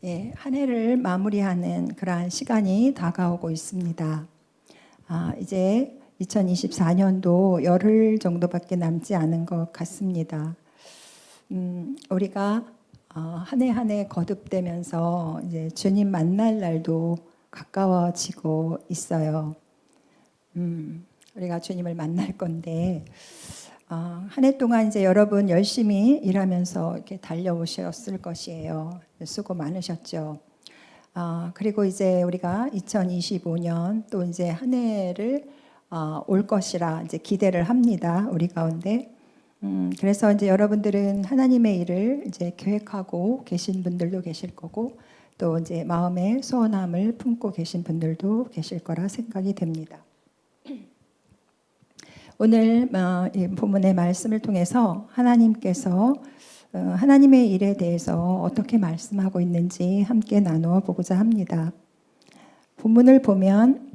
예, 한 해를 마무리하는 그러한 시간이 다가오고 있습니다. 이제 2024년도 열흘 정도밖에 남지 않은 것 같습니다. 우리가 한 해 한 해 거듭되면서 이제 주님 만날 날도 가까워지고 있어요. 우리가 주님을 만날 건데 한 해 동안 이제 여러분 열심히 일하면서 이렇게 달려오셨을 것이에요. 수고 많으셨죠. 그리고 이제 우리가 2025년 또 이제 한 해를 올 것이라 이제 기대를 합니다. 우리 가운데. 그래서 이제 여러분들은 하나님의 일을 이제 계획하고 계신 분들도 계실 거고 또 이제 마음의 소원함을 품고 계신 분들도 계실 거라 생각이 됩니다. 오늘 이 본문의 말씀을 통해서 하나님께서 하나님의 일에 대해서 어떻게 말씀하고 있는지 함께 나누어 보고자 합니다. 본문을 보면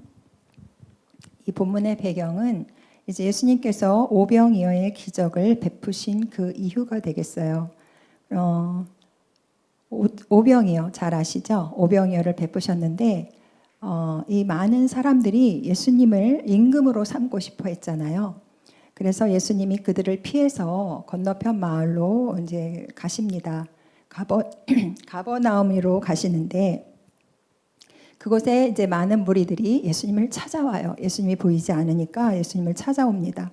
이 본문의 배경은 이제 예수님께서 오병이어의 기적을 베푸신 그 이후가 되겠어요. 오병이어 잘 아시죠? 오병이어를 베푸셨는데 이 많은 사람들이 예수님을 임금으로 삼고 싶어 했잖아요. 그래서 예수님이 그들을 피해서 건너편 마을로 이제 가십니다. 가버나움으로 가시는데 그곳에 이제 많은 무리들이 예수님을 찾아와요. 예수님이 보이지 않으니까 예수님을 찾아옵니다.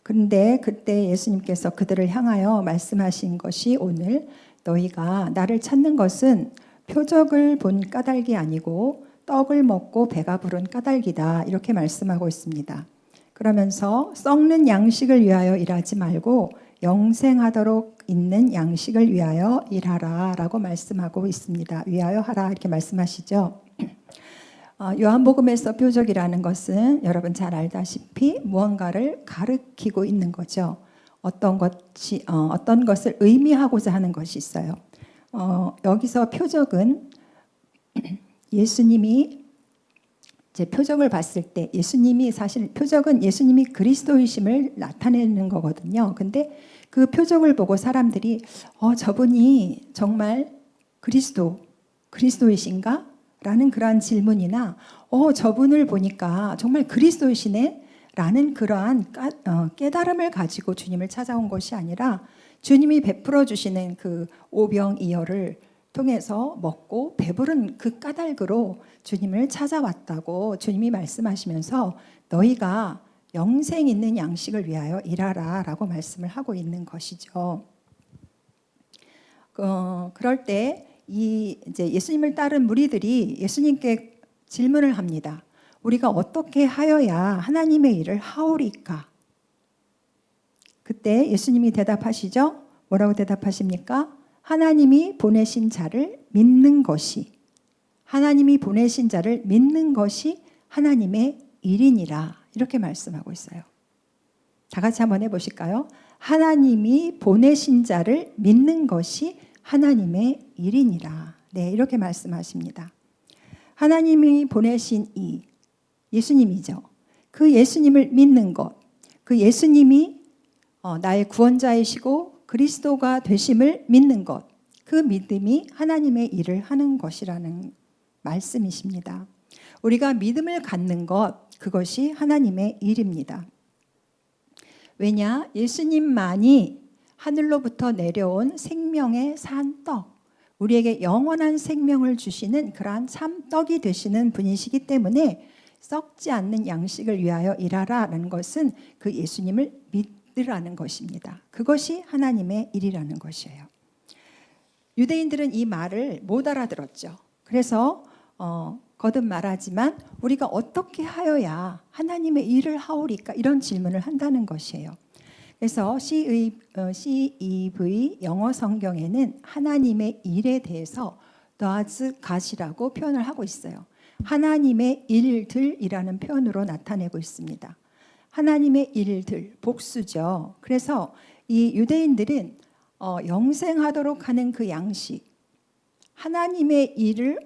그런데 그때 예수님께서 그들을 향하여 말씀하신 것이 오늘 너희가 나를 찾는 것은 표적을 본 까닭이 아니고 떡을 먹고 배가 부른 까닭이다. 이렇게 말씀하고 있습니다. 그러면서 썩는 양식을 위하여 일하지 말고 영생하도록 있는 양식을 위하여 일하라 라고 말씀하고 있습니다. 위하여 하라 이렇게 말씀하시죠. 요한복음에서 표적이라는 것은 여러분 잘 알다시피 무언가를 가리키고 있는 거죠. 어떤 것을 의미하고자 하는 것이 있어요. 여기서 표적은 예수님이 제 표적을 봤을 때 예수님이 사실 표적은 예수님이 그리스도이심을 나타내는 거거든요. 근데 그 표적을 보고 사람들이 저분이 정말 그리스도이신가? 라는 그러한 질문이나 저분을 보니까 정말 그리스도이시네? 라는 그러한 깨달음을 가지고 주님을 찾아온 것이 아니라 주님이 베풀어 주시는 그 오병이어를 통해서 먹고 배부른 그 까닭으로 주님을 찾아왔다고 주님이 말씀하시면서 너희가 영생 있는 양식을 위하여 일하라 라고 말씀을 하고 있는 것이죠. 그럴 때 이제 예수님을 따른 무리들이 예수님께 질문을 합니다. 우리가 어떻게 하여야 하나님의 일을 하오리까? 그때 예수님이 대답하시죠. 뭐라고 대답하십니까? 하나님이 보내신 자를 믿는 것이 하나님이 보내신 자를 믿는 것이 하나님의 일이니라 이렇게 말씀하고 있어요. 다 같이 한번 해보실까요? 하나님이 보내신 자를 믿는 것이 하나님의 일이니라. 네, 이렇게 말씀하십니다. 하나님이 보내신 이 예수님이죠. 그 예수님을 믿는 것, 그 예수님이 나의 구원자이시고 그리스도가 되심을 믿는 것, 그 믿음이 하나님의 일을 하는 것이라는 말씀이십니다. 우리가 믿음을 갖는 것, 그것이 하나님의 일입니다. 왜냐? 예수님만이 하늘로부터 내려온 생명의 산떡, 우리에게 영원한 생명을 주시는 그러한 참떡이 되시는 분이시기 때문에 썩지 않는 양식을 위하여 일하라는 것은 그 예수님을 믿으라는 것입니다. 그것이 하나님의 일이라는 것이에요. 유대인들은 이 말을 못 알아들었죠. 그래서 거듭 말하지만 우리가 어떻게 하여야 하나님의 일을 하오리까? 이런 질문을 한다는 것이에요. 그래서 CEV 영어 성경에는 하나님의 일에 대해서 God's God이라고 표현을 하고 있어요. 하나님의 일들이라는 표현으로 나타내고 있습니다. 하나님의 일들, 복수죠. 그래서 이 유대인들은 영생하도록 하는 그 양식, 하나님의 일을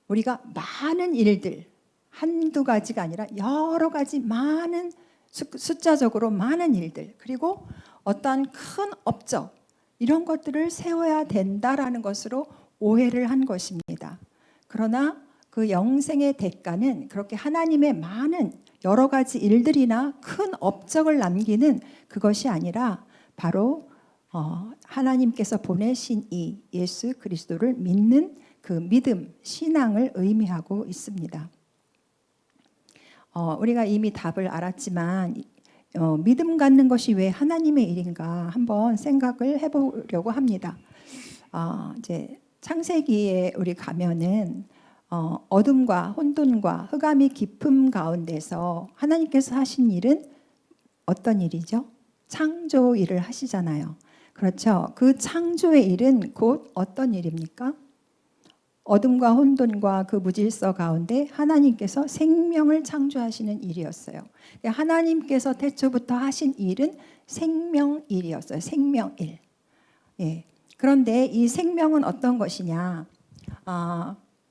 우리가 많은 일들, 한두 가지가 아니라 여러 가지 많은 숫자적으로 많은 일들, 그리고 어떠한 큰 업적 이런 것들을 세워야 된다라는 것으로 오해를 한 것입니다. 그러나 그 영생의 대가는 그렇게 하나님의 많은 여러 가지 일들이나 큰 업적을 남기는 그것이 아니라 바로 하나님께서 보내신 이 예수 그리스도를 믿는 그 믿음, 신앙을 의미하고 있습니다. 우리가 이미 답을 알았지만 믿음 갖는 것이 왜 하나님의 일인가 한번 생각을 해보려고 합니다. 이제 창세기에 우리 가면은 어둠과 혼돈과 흑암이 깊음 가운데서 하나님께서 하신 일은 어떤 일이죠? 창조 일을 하시잖아요. 그렇죠? 그 창조의 일은 곧 어떤 일입니까? 어둠과 혼돈과 그 무질서 가운데 하나님께서 생명을 창조하시는 일이었어요. 하나님께서 태초부터 하신 일은 생명일이었어요. 생명일. 예. 그런데 이 생명은 어떤 것이냐?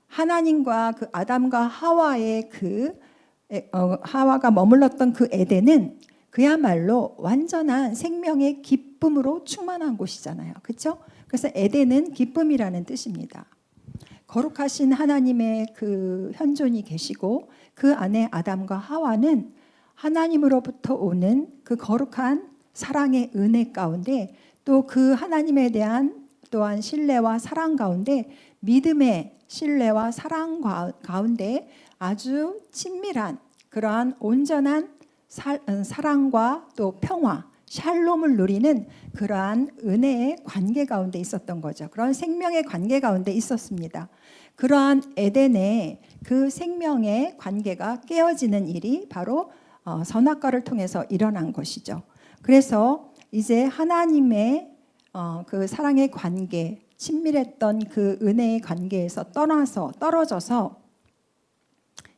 하나님과 그 아담과 하와의 하와가 머물렀던 그 에덴은 그야말로 완전한 생명의 기쁨으로 충만한 곳이잖아요. 그렇죠? 그래서 에덴은 기쁨이라는 뜻입니다. 거룩하신 하나님의 그 현존이 계시고 그 안에 아담과 하와는 하나님으로부터 오는 그 거룩한 사랑의 은혜 가운데 또 그 하나님에 대한 또한 신뢰와 사랑 가운데 믿음의 신뢰와 사랑 가운데 아주 친밀한 그러한 온전한 사랑과 또 평화, 샬롬을 누리는 그러한 은혜의 관계 가운데 있었던 거죠. 그런 생명의 관계 가운데 있었습니다. 그러한 에덴의 그 생명의 관계가 깨어지는 일이 바로 선악과를 통해서 일어난 것이죠. 그래서 이제 하나님의 그 사랑의 관계, 친밀했던 그 은혜의 관계에서 떨어져서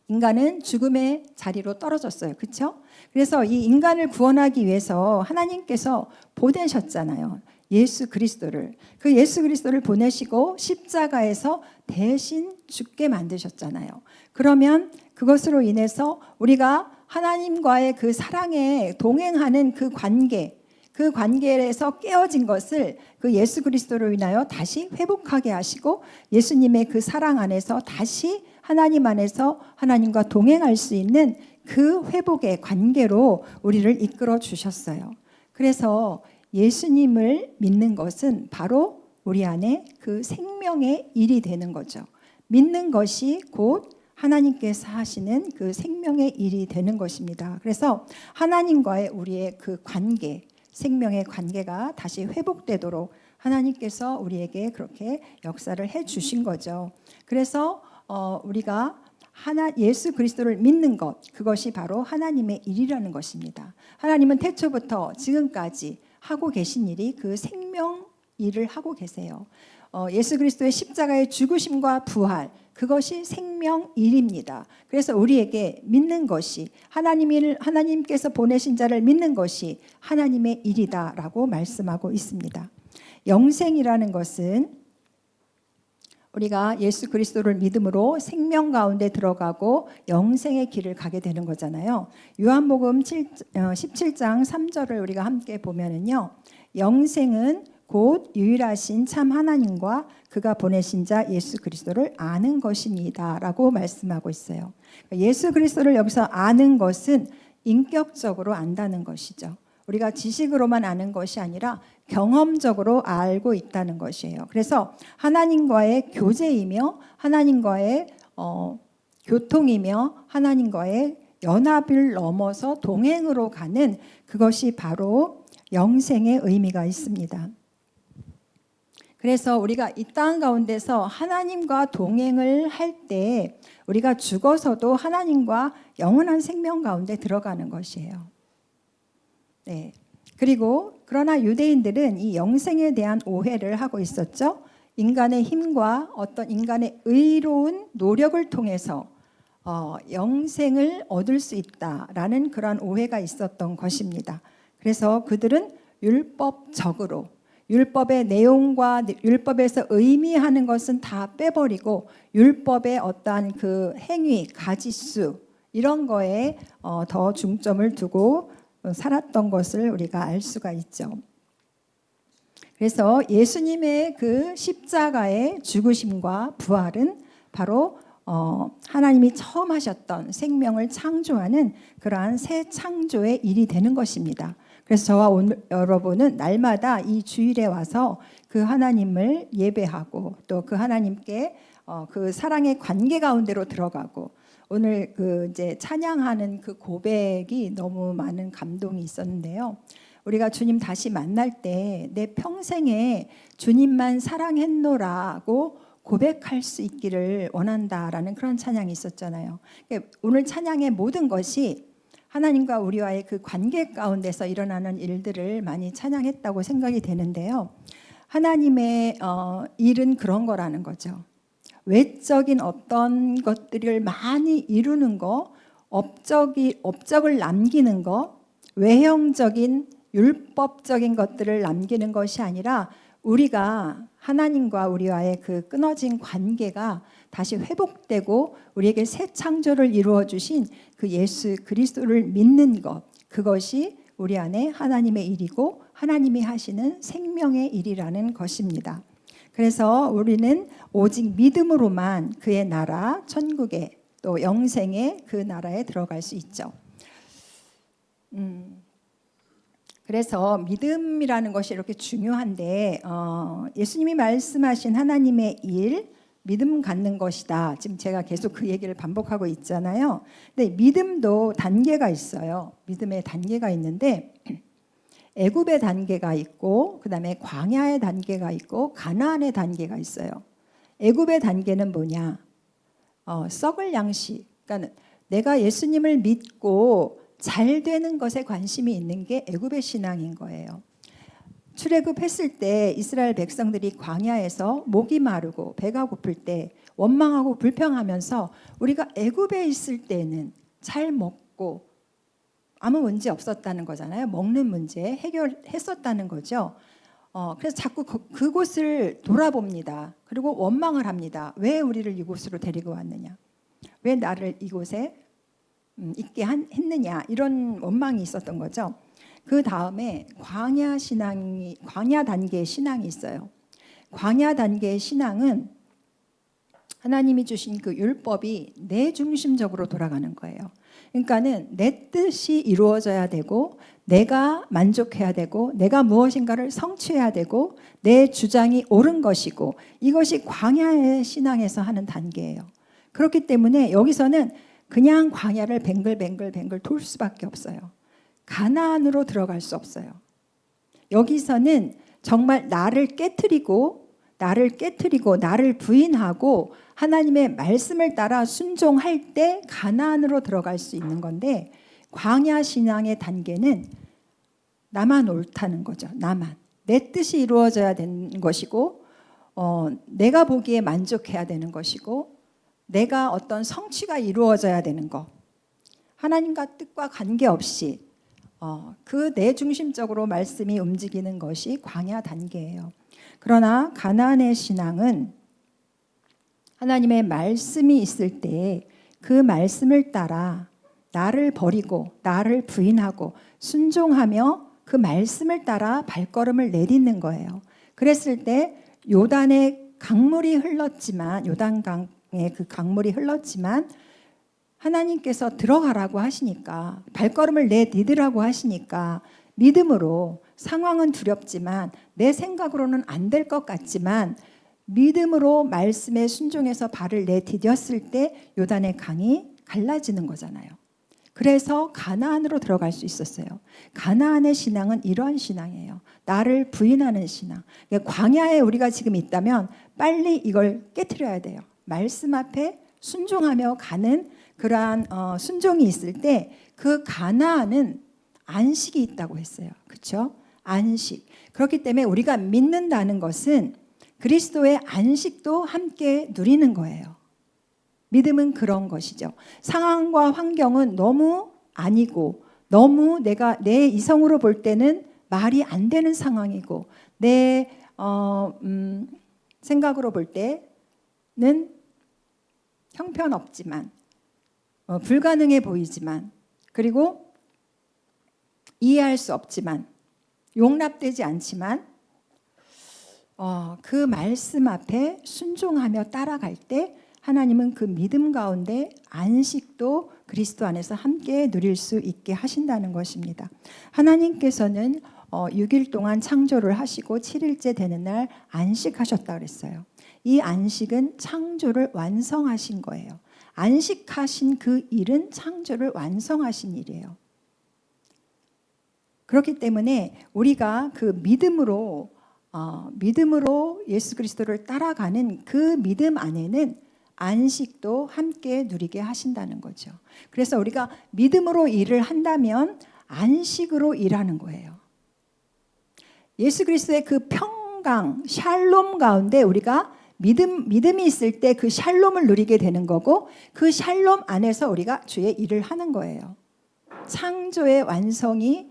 인간은 죽음의 자리로 떨어졌어요. 그렇죠? 그래서 이 인간을 구원하기 위해서 하나님께서 보내셨잖아요. 예수 그리스도를. 그 예수 그리스도를 보내시고 십자가에서 대신 죽게 만드셨잖아요. 그러면 그것으로 인해서 우리가 하나님과의 그 사랑에 동행하는 그 관계에서 깨어진 것을 그 예수 그리스도로 인하여 다시 회복하게 하시고 예수님의 그 사랑 안에서 다시 하나님 안에서 하나님과 동행할 수 있는 그 회복의 관계로 우리를 이끌어 주셨어요. 그래서 예수님을 믿는 것은 바로 우리 안에 그 생명의 일이 되는 거죠. 믿는 것이 곧 하나님께서 하시는 그 생명의 일이 되는 것입니다. 그래서 하나님과의 우리의 그 관계, 생명의 관계가 다시 회복되도록 하나님께서 우리에게 그렇게 역사를 해 주신 거죠. 그래서 우리가 예수 그리스도를 믿는 것, 그것이 바로 하나님의 일이라는 것입니다. 하나님은 태초부터 지금까지 하고 계신 일이 그 생명 일을 하고 계세요. 예수 그리스도의 십자가의 죽으심과 부활, 그것이 생명 일입니다. 그래서 우리에게 믿는 것이 하나님께서 보내신 자를 믿는 것이 하나님의 일이다라고 말씀하고 있습니다. 영생이라는 것은 우리가 예수 그리스도를 믿음으로 생명 가운데 들어가고 영생의 길을 가게 되는 거잖아요. 요한복음 17장 3절을 우리가 함께 보면은요. 영생은 곧 유일하신 참 하나님과 그가 보내신 자 예수 그리스도를 아는 것입니다 라고 말씀하고 있어요. 예수 그리스도를 여기서 아는 것은 인격적으로 안다는 것이죠. 우리가 지식으로만 아는 것이 아니라 경험적으로 알고 있다는 것이에요. 그래서 하나님과의 교제이며 하나님과의 교통이며 하나님과의 연합을 넘어서 동행으로 가는 그것이 바로 영생의 의미가 있습니다. 그래서 우리가 이 땅 가운데서 하나님과 동행을 할 때 우리가 죽어서도 하나님과 영원한 생명 가운데 들어가는 것이에요. 네. 그리고 그러나 유대인들은 이 영생에 대한 오해를 하고 있었죠. 인간의 힘과 어떤 인간의 의로운 노력을 통해서 영생을 얻을 수 있다라는 그런 오해가 있었던 것입니다. 그래서 그들은 율법적으로 율법의 내용과 율법에서 의미하는 것은 다 빼버리고 율법의 어떠한 그 행위, 가짓수 이런 거에 더 중점을 두고 살았던 것을 우리가 알 수가 있죠. 그래서 예수님의 그 십자가의 죽으심과 부활은 바로 하나님이 처음 하셨던 생명을 창조하는 그러한 새 창조의 일이 되는 것입니다. 그래서 저와 오늘 여러분은 날마다 이 주일에 와서 그 하나님을 예배하고 또 그 하나님께 그 사랑의 관계 가운데로 들어가고, 오늘 그 이제 찬양하는 그 고백이 너무 많은 감동이 있었는데요. 우리가 주님 다시 만날 때 내 평생에 주님만 사랑했노라고 고백할 수 있기를 원한다라는 그런 찬양이 있었잖아요. 오늘 찬양의 모든 것이 하나님과 우리와의 그 관계 가운데서 일어나는 일들을 많이 찬양했다고 생각이 되는데요. 하나님의 일은 그런 거라는 거죠. 외적인 어떤 것들을 많이 이루는 거, 업적을 남기는 거, 외형적인 율법적인 것들을 남기는 것이 아니라 우리가 하나님과 우리와의 그 끊어진 관계가 다시 회복되고 우리에게 새 창조를 이루어 주신 그 예수 그리스도를 믿는 것, 그것이 우리 안에 하나님의 일이고 하나님이 하시는 생명의 일이라는 것입니다. 그래서 우리는 오직 믿음으로만 그의 나라, 천국에 또 영생의 그 나라에 들어갈 수 있죠. 그래서 믿음이라는 것이 이렇게 중요한데 예수님이 말씀하신 하나님의 일, 믿음 갖는 것이다. 지금 제가 계속 그 얘기를 반복하고 있잖아요. 근데 믿음도 단계가 있어요. 믿음의 단계가 있는데 애굽의 단계가 있고 그다음에 광야의 단계가 있고 가나안의 단계가 있어요. 애굽의 단계는 뭐냐? 썩을 양식. 그러니까 내가 예수님을 믿고 잘 되는 것에 관심이 있는 게 애굽의 신앙인 거예요. 출애굽했을 때 이스라엘 백성들이 광야에서 목이 마르고 배가 고플 때 원망하고 불평하면서 우리가 애굽에 있을 때는 잘 먹고 아무 문제 없었다는 거잖아요. 먹는 문제 해결했었다는 거죠. 그래서 자꾸 그곳을 돌아봅니다. 그리고 원망을 합니다. 왜 우리를 이곳으로 데리고 왔느냐? 왜 나를 이곳에 있게 했느냐? 이런 원망이 있었던 거죠. 그 다음에 광야 단계의 신앙이 있어요. 광야 단계의 신앙은 하나님이 주신 그 율법이 내 중심적으로 돌아가는 거예요. 그러니까는 내 뜻이 이루어져야 되고 내가 만족해야 되고 내가 무엇인가를 성취해야 되고 내 주장이 옳은 것이고, 이것이 광야의 신앙에서 하는 단계예요. 그렇기 때문에 여기서는 그냥 광야를 뱅글뱅글 돌 수밖에 없어요. 가나안으로 들어갈 수 없어요. 여기서는 정말 나를 깨트리고 나를 부인하고 하나님의 말씀을 따라 순종할 때 가나안으로 들어갈 수 있는 건데, 광야 신앙의 단계는 나만 옳다는 거죠. 나만. 내 뜻이 이루어져야 되는 것이고 내가 보기에 만족해야 되는 것이고 내가 어떤 성취가 이루어져야 되는 것. 하나님과 뜻과 관계없이 그 내 중심적으로 말씀이 움직이는 것이 광야 단계예요. 그러나 가나안의 신앙은 하나님의 말씀이 있을 때 그 말씀을 따라 나를 버리고 나를 부인하고 순종하며 그 말씀을 따라 발걸음을 내딛는 거예요. 그랬을 때 요단의 강물이 흘렀지만, 요단강의 그 강물이 흘렀지만 하나님께서 들어가라고 하시니까, 발걸음을 내디디라고 하시니까 믿음으로, 상황은 두렵지만 내 생각으로는 안 될 것 같지만 믿음으로 말씀에 순종해서 발을 내디뎠을 때 요단의 강이 갈라지는 거잖아요. 그래서 가나안으로 들어갈 수 있었어요. 가나안의 신앙은 이러한 신앙이에요. 나를 부인하는 신앙. 광야에 우리가 지금 있다면 빨리 이걸 깨트려야 돼요. 말씀 앞에 순종하며 가는 그러한 순종이 있을 때 그 가나안은 안식이 있다고 했어요. 그렇죠? 안식. 그렇기 때문에 우리가 믿는다는 것은 그리스도의 안식도 함께 누리는 거예요. 믿음은 그런 것이죠. 상황과 환경은 너무 아니고 너무 내가 내 이성으로 볼 때는 말이 안 되는 상황이고 내 생각으로 볼 때는 형편없지만 불가능해 보이지만, 그리고 이해할 수 없지만, 용납되지 않지만 그 말씀 앞에 순종하며 따라갈 때 하나님은 그 믿음 가운데 안식도 그리스도 안에서 함께 누릴 수 있게 하신다는 것입니다. 하나님께서는 6일 동안 창조를 하시고 7일째 되는 날 안식하셨다 그랬어요. 이 안식은 창조를 완성하신 거예요. 안식하신 그 일은 창조를 완성하신 일이에요. 그렇기 때문에 우리가 그 믿음으로 예수 그리스도를 따라가는 그 믿음 안에는 안식도 함께 누리게 하신다는 거죠. 그래서 우리가 믿음으로 일을 한다면 안식으로 일하는 거예요. 예수 그리스도의 그 평강, 샬롬 가운데 우리가 믿음이 있을 때 그 샬롬을 누리게 되는 거고, 그 샬롬 안에서 우리가 주의 일을 하는 거예요. 창조의 완성이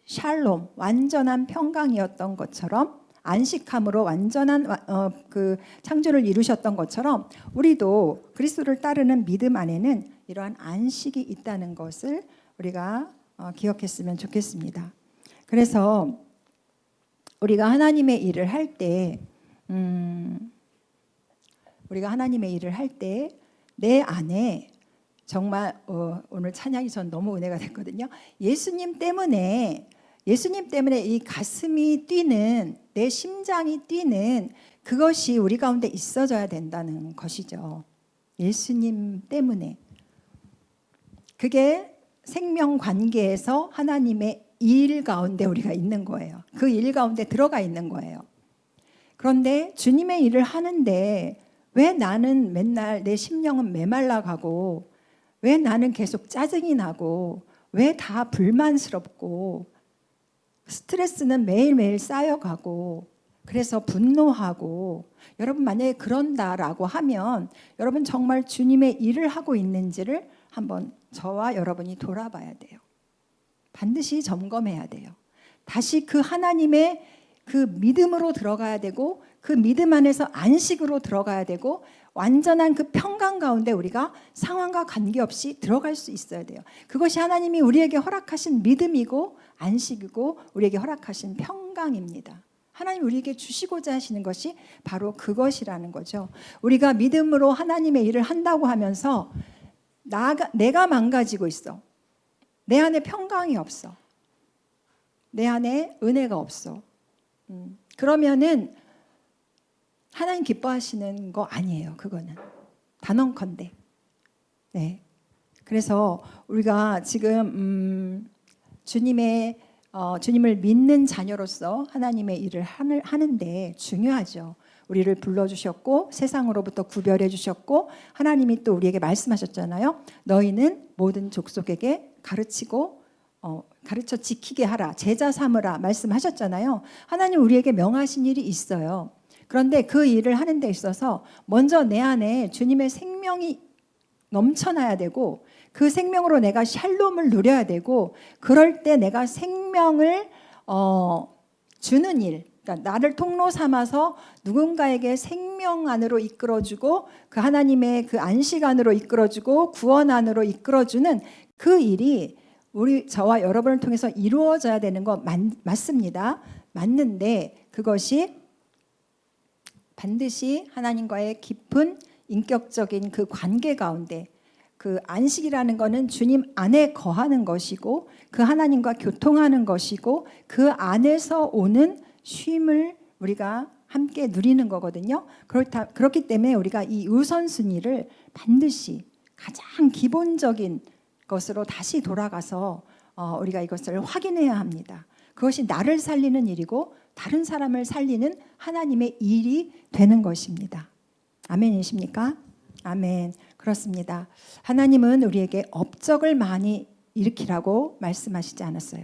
샬롬, 완전한 평강이었던 것처럼, 안식함으로 완전한 그 창조를 이루셨던 것처럼 우리도 그리스도를 따르는 믿음 안에는 이러한 안식이 있다는 것을 우리가 기억했으면 좋겠습니다. 그래서 우리가 하나님의 일을 할 때 내 안에 정말 오늘 찬양이 전 너무 은혜가 됐거든요. 예수님 때문에 이 가슴이 뛰는, 내 심장이 뛰는 그것이 우리 가운데 있어져야 된다는 것이죠. 예수님 때문에. 그게 생명 관계에서 하나님의 일 가운데 우리가 있는 거예요. 그 일 가운데 들어가 있는 거예요. 그런데 주님의 일을 하는데 왜 나는 맨날 내 심령은 메말라가고, 왜 나는 계속 짜증이 나고, 왜 다 불만스럽고, 스트레스는 매일매일 쌓여가고, 그래서 분노하고, 여러분 만약에 그런다라고 하면 여러분 정말 주님의 일을 하고 있는지를 한번 저와 여러분이 돌아봐야 돼요. 반드시 점검해야 돼요. 다시 그 하나님의 그 믿음으로 들어가야 되고, 그 믿음 안에서 안식으로 들어가야 되고, 완전한 그 평강 가운데 우리가 상황과 관계없이 들어갈 수 있어야 돼요. 그것이 하나님이 우리에게 허락하신 믿음이고 안식이고 우리에게 허락하신 평강입니다. 하나님 우리에게 주시고자 하시는 것이 바로 그것이라는 거죠. 우리가 믿음으로 하나님의 일을 한다고 하면서 내가 망가지고 있어. 내 안에 평강이 없어. 내 안에 은혜가 없어. 그러면은 하나님 기뻐하시는 거 아니에요. 그거는 단언컨대. 네. 그래서 우리가 지금 주님을 믿는 자녀로서 하나님의 일을 하는데 중요하죠. 우리를 불러주셨고 세상으로부터 구별해 주셨고, 하나님이 또 우리에게 말씀하셨잖아요. 너희는 모든 족속에게 가르쳐 지키게 하라, 제자 삼으라 말씀하셨잖아요. 하나님 우리에게 명하신 일이 있어요. 그런데 그 일을 하는 데 있어서 먼저 내 안에 주님의 생명이 넘쳐나야 되고, 그 생명으로 내가 샬롬을 누려야 되고, 그럴 때 내가 생명을 주는 일, 그러니까 나를 통로 삼아서 누군가에게 생명 안으로 이끌어주고, 그 하나님의 그 안식 안으로 이끌어주고 구원 안으로 이끌어주는 그 일이 저와 여러분을 통해서 이루어져야 되는 거 맞습니다. 맞는데 그것이 반드시 하나님과의 깊은 인격적인 그 관계 가운데, 그 안식이라는 것은 주님 안에 거하는 것이고 그 하나님과 교통하는 것이고 그 안에서 오는 쉼을 우리가 함께 누리는 거거든요. 그렇기 때문에 우리가 이 우선순위를 반드시 가장 기본적인 것으로 다시 돌아가서 우리가 이것을 확인해야 합니다. 그것이 나를 살리는 일이고 다른 사람을 살리는 하나님의 일이 되는 것입니다. 아멘이십니까? 아멘. 그렇습니다. 하나님은 우리에게 업적을 많이 일으키라고 말씀하시지 않았어요.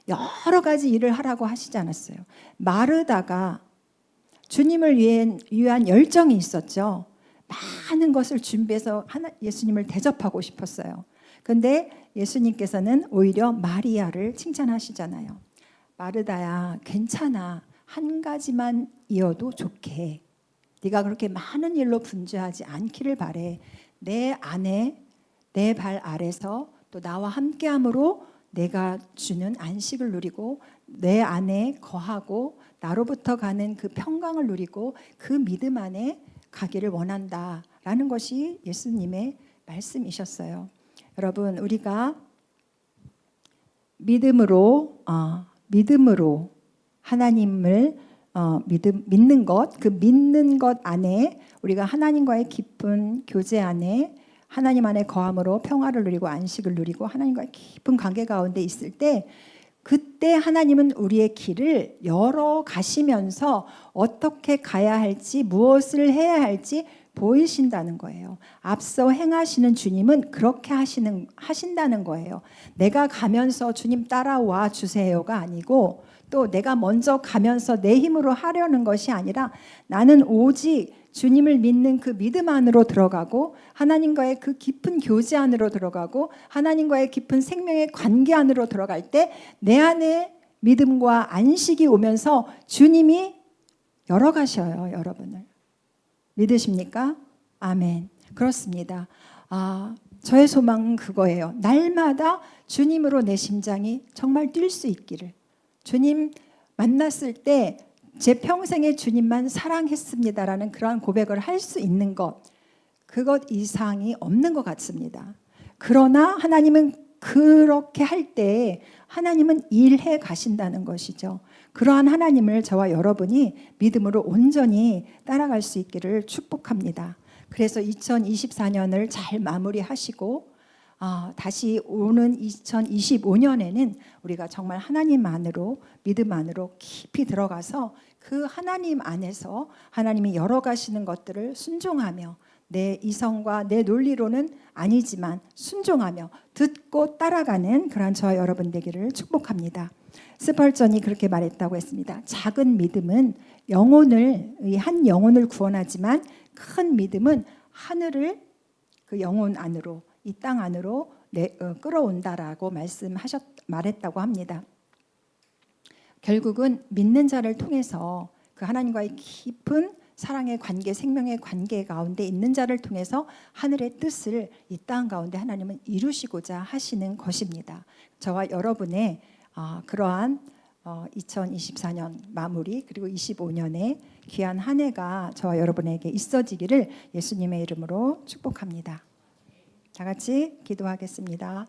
여러 가지 일을 하라고 하시지 않았어요. 마르다가 주님을 위한 열정이 있었죠. 많은 것을 준비해서 예수님을 대접하고 싶었어요. 그런데 예수님께서는 오히려 마리아를 칭찬하시잖아요. 마르다야, 괜찮아. 한 가지만 이어도 좋게. 네가 그렇게 많은 일로 분주하지 않기를 바래. 내 안에, 내 발 아래서 또 나와 함께함으로 내가 주는 안식을 누리고 내 안에 거하고 나로부터 가는 그 평강을 누리고 그 믿음 안에 가기를 원한다라는 것이 예수님의 말씀이셨어요. 여러분, 우리가 믿음으로 하나님을 믿는 것, 그 믿는 것 안에 우리가 하나님과의 깊은 교제 안에 하나님 안에 거함으로 평화를 누리고 안식을 누리고 하나님과의 깊은 관계 가운데 있을 때, 그때 하나님은 우리의 길을 열어 가시면서 어떻게 가야 할지, 무엇을 해야 할지 보이신다는 거예요. 앞서 행하시는 주님은 그렇게 하신다는 거예요. 내가 가면서 주님 따라와 주세요가 아니고, 또 내가 먼저 가면서 내 힘으로 하려는 것이 아니라 나는 오직 주님을 믿는 그 믿음 안으로 들어가고 하나님과의 그 깊은 교제 안으로 들어가고 하나님과의 깊은 생명의 관계 안으로 들어갈 때 내 안에 믿음과 안식이 오면서 주님이 열어가셔요. 여러분을 믿으십니까? 아멘. 그렇습니다. 저의 소망은 그거예요. 날마다 주님으로 내 심장이 정말 뛸 수 있기를. 주님 만났을 때 제 평생에 주님만 사랑했습니다라는 그러한 고백을 할 수 있는 것, 그것 이상이 없는 것 같습니다. 그러나 하나님은 그렇게 할 때 하나님은 일해 가신다는 것이죠. 그러한 하나님을 저와 여러분이 믿음으로 온전히 따라갈 수 있기를 축복합니다. 그래서 2024년을 잘 마무리하시고 다시 오는 2025년에는 우리가 정말 하나님 안으로 믿음 안으로 깊이 들어가서 그 하나님 안에서 하나님이 열어가시는 것들을 순종하며 내 이성과 내 논리로는 아니지만 순종하며 듣고 따라가는 그런 저와 여러분 되기를 축복합니다. 스펄전이 그렇게 말했다고 했습니다. 작은 믿음은 한 영혼을 구원하지만 큰 믿음은 하늘을 그 영혼 안으로 이 땅 안으로 끌어온다라고 말했다고 합니다. 결국은 믿는 자를 통해서 그 하나님과의 깊은 사랑의 관계, 생명의 관계 가운데 있는 자를 통해서 하늘의 뜻을 이 땅 가운데 하나님은 이루시고자 하시는 것입니다. 저와 여러분의 그러한 2024년 마무리 그리고 25년의 귀한 한 해가 저와 여러분에게 있어지기를 예수님의 이름으로 축복합니다. 다 같이 기도하겠습니다.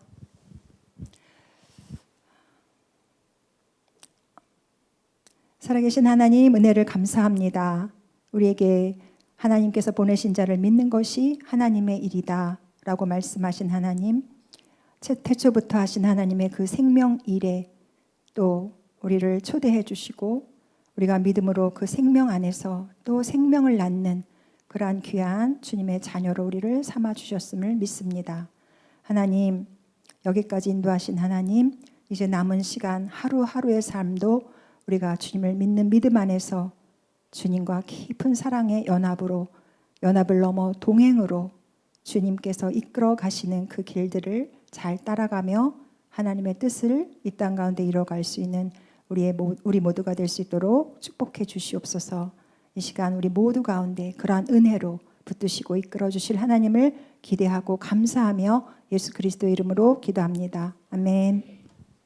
살아계신 하나님, 은혜를 감사합니다. 우리에게 하나님께서 보내신 자를 믿는 것이 하나님의 일이다 라고 말씀하신 하나님, 태초부터 하신 하나님의 그 생명 일에 또 우리를 초대해 주시고 우리가 믿음으로 그 생명 안에서 또 생명을 낳는 그러한 귀한 주님의 자녀로 우리를 삼아 주셨음을 믿습니다. 하나님, 여기까지 인도하신 하나님, 이제 남은 시간 하루하루의 삶도 우리가 주님을 믿는 믿음 안에서 주님과 깊은 사랑의 연합을 넘어 동행으로 주님께서 이끌어 가시는 그 길들을 잘 따라가며 하나님의 뜻을 이 땅 가운데 이뤄갈 수 있는 우리 모두가 될 수 있도록 축복해 주시옵소서. 이 시간 우리 모두 가운데 그러한 은혜로 붙드시고 이끌어 주실 하나님을 기대하고 감사하며 예수 그리스도의 이름으로 기도합니다. 아멘.